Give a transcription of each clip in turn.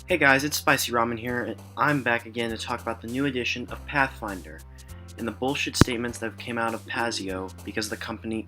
Hey guys, it's Spicy Ramen here, and I'm back again to talk about the new edition of Pathfinder and the bullshit statements that came out of Pazio because the company,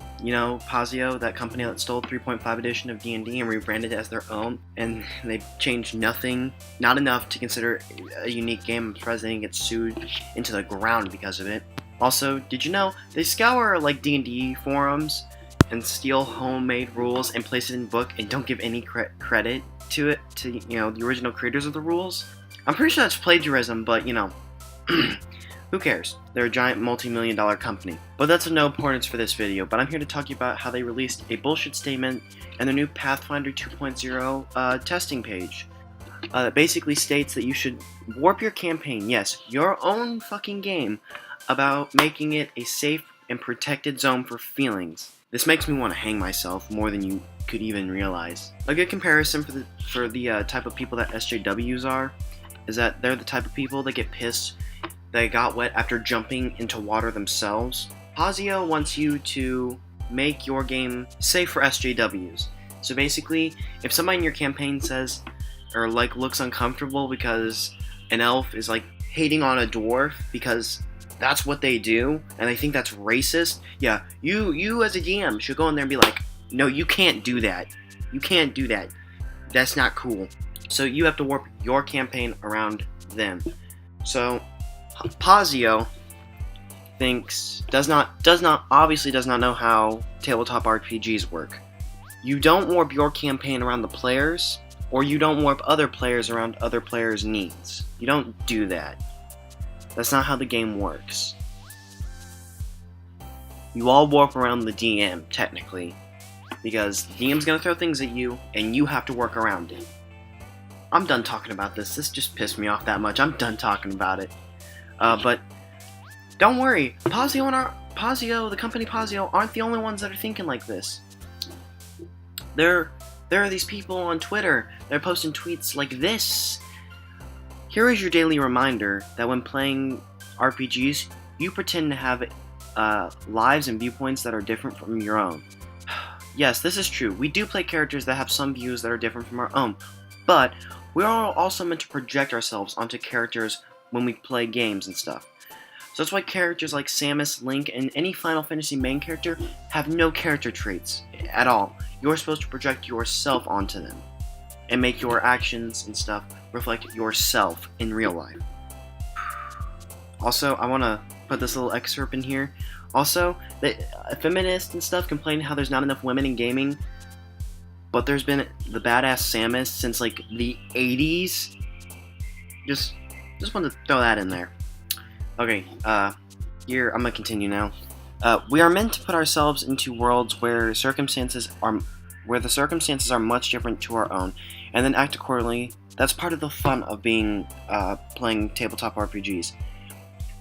Pazio, that company that stole 3.5 edition of D&D and rebranded it as their own, and they changed nothing, not enough to consider a unique game. I'm surprised they didn't get sued into the ground because of it. Also, did you know they scour like D&D forums and steal homemade rules and place it in book and don't give any credit to it, to the original creators of the rules? I'm pretty sure that's plagiarism, but who cares? They're a giant multi-million-dollar company. But that's of no importance for this video, but I'm here to talk to you about how they released a bullshit statement and their new Pathfinder 2.0 testing page that basically states that you should warp your campaign, yes, your own fucking game, about making it a safe and protected zone for feelings. This makes me want to hang myself more than you could even realize. A good comparison for the type of people that SJWs are is that they're the type of people that get pissed they got wet after jumping into water themselves. Pazio wants you to make your game safe for SJWs. So basically, if somebody in your campaign says or looks uncomfortable because an elf is hating on a dwarf because that's what they do, and they think that's racist, yeah, you as a DM should go in there and be like, no, you can't do that. You can't do that. That's not cool. So you have to warp your campaign around them. So Pazio obviously does not know how tabletop RPGs work. You don't warp your campaign around the players, or you don't warp other players around other players' needs. You don't do that. That's not how the game works. You all warp around the DM, technically, because the DM's gonna throw things at you, and you have to work around it. I'm done talking about this. This just pissed me off that much. I'm done talking about it. But don't worry, Pazio, the company Pazio, aren't the only ones that are thinking like this. There are these people on Twitter that are posting tweets like this. Here is your daily reminder that when playing RPGs, you pretend to have lives and viewpoints that are different from your own. Yes, this is true. We do play characters that have some views that are different from our own, but we are also meant to project ourselves onto characters when we play games and stuff. So that's why characters like Samus, Link, and any Final Fantasy main character have no character traits at all. You're supposed to project yourself onto them and make your actions and stuff reflect yourself in real life. Also, I want to put this little excerpt in here. Also, the feminists and stuff complain how there's not enough women in gaming, but there's been the badass Samus since the 80s. Just wanted to throw that in there. Okay, here I'm gonna continue now. We are meant to put ourselves into worlds where the circumstances are much different to our own, and then act accordingly. That's part of the fun of playing tabletop RPGs.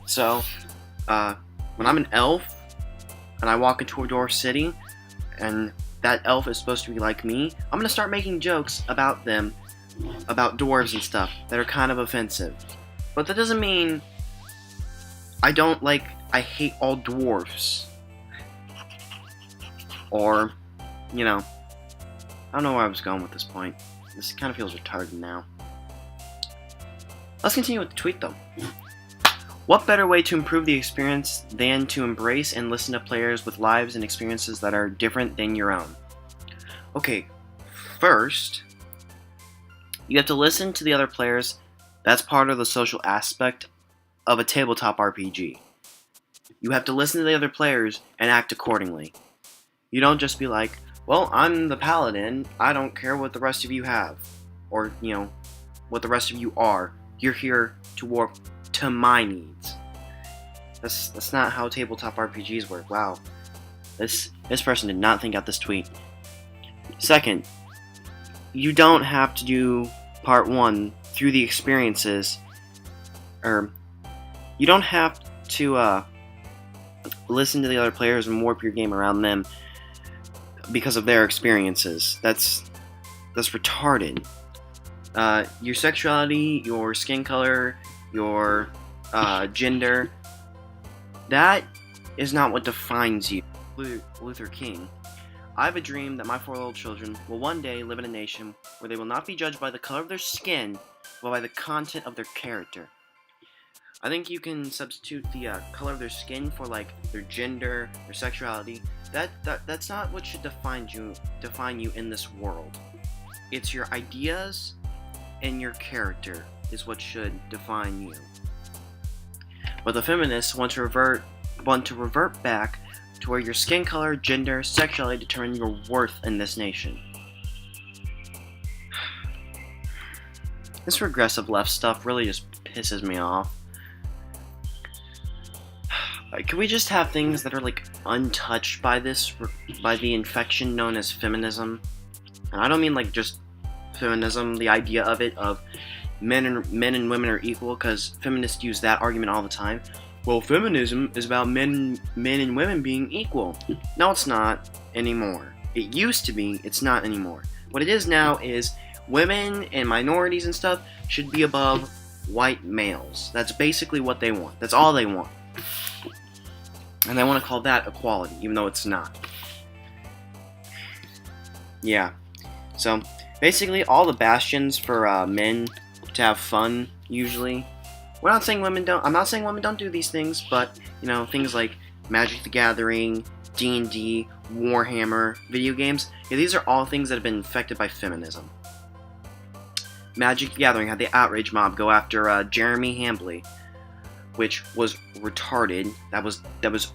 So, when I'm an elf and I walk into a dwarf city, and that elf is supposed to be like me, I'm gonna start making jokes about them, about dwarves and stuff that are kind of offensive. But that doesn't mean I hate all dwarves. Or, I don't know where I was going with this point. This kind of feels retarded now. Let's continue with the tweet though. What better way to improve the experience than to embrace and listen to players with lives and experiences that are different than your own? Okay, first, you have to listen to the other players. That's part of the social aspect of a tabletop RPG. You have to listen to the other players and act accordingly. You don't just be like, well, I'm the paladin, I don't care what the rest of you have. Or, what the rest of you are. You're here to warp to my needs. That's not how tabletop RPGs work. Wow. This person did not think out this tweet. Second, you don't have to do part 1 through the experiences, or you don't have to listen to the other players and warp your game around them because of their experiences. That's retarded. Your sexuality, your skin color, your gender, that is not what defines you. Luther King. I have a dream that my 4 little children will one day live in a nation where they will not be judged by the color of their skin, but by the content of their character. I think you can substitute the color of their skin for like their gender, their sexuality. That's not what should define you in this world. It's your ideas and your character is what should define you. But the feminists want to revert back to where your skin color, gender, sexuality determine your worth in this nation. This regressive left stuff really just pisses me off. Can we just have things that are like untouched by the infection known as feminism? And I don't mean like just feminism, the idea of it, of men and women are equal, because feminists use that argument all the time. Well, feminism is about men and women being equal. No, it's not anymore. It used to be, it's not anymore. What it is now is women and minorities and stuff should be above white males. That's basically what they want. That's all they want. And they want to call that equality, even though it's not. Yeah. So, basically, all the bastions for men to have fun, usually. I'm not saying women don't do these things, but, you know, things like Magic the Gathering, D&D, Warhammer, video games, yeah, these are all things that have been infected by feminism. Magic the Gathering had the outrage mob go after Jeremy Hambley, which was retarded. That was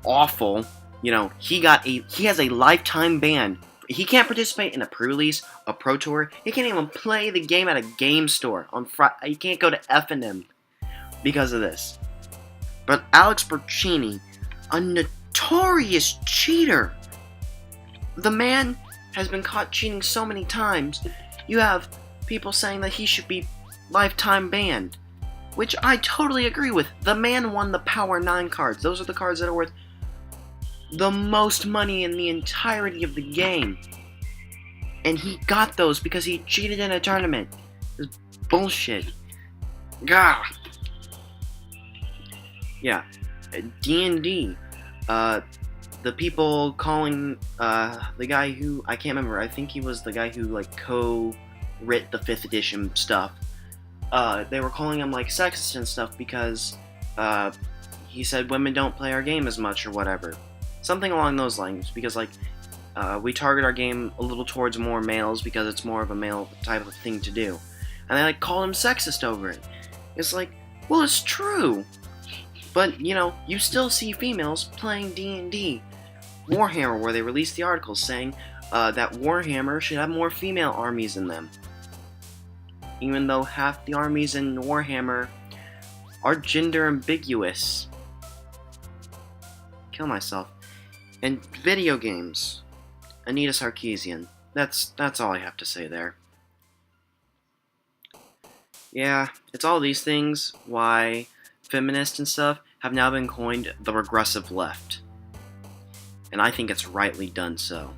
awful. You know, he has a lifetime ban. He can't participate in a pre-release, a pro tour. He can't even play the game at a game store on Friday. He can't go to F&M because of this. But Alex Bercini, a notorious cheater. The man has been caught cheating so many times. You have people saying that he should be lifetime banned, which I totally agree with. The man won the Power 9 cards. Those are the cards that are worth the most money in the entirety of the game. And he got those because he cheated in a tournament. It's bullshit. Gah! Yeah. D&D. The people calling the guy who, I can't remember, I think he was the guy who like co-writ the 5th edition stuff. They were calling him like sexist and stuff because he said women don't play our game as much or whatever. Something along those lines, because like we target our game a little towards more males because it's more of a male type of thing to do. And they like called him sexist over it. It's like, well, it's true. But, you know, you still see females playing D&D. Warhammer, where they released the articles saying that Warhammer should have more female armies in them. Even though half the armies in Warhammer are gender ambiguous. Kill myself. And video games. Anita Sarkeesian. That's all I have to say there. Yeah, it's all these things why feminists and stuff have now been coined the regressive left. And I think it's rightly done so.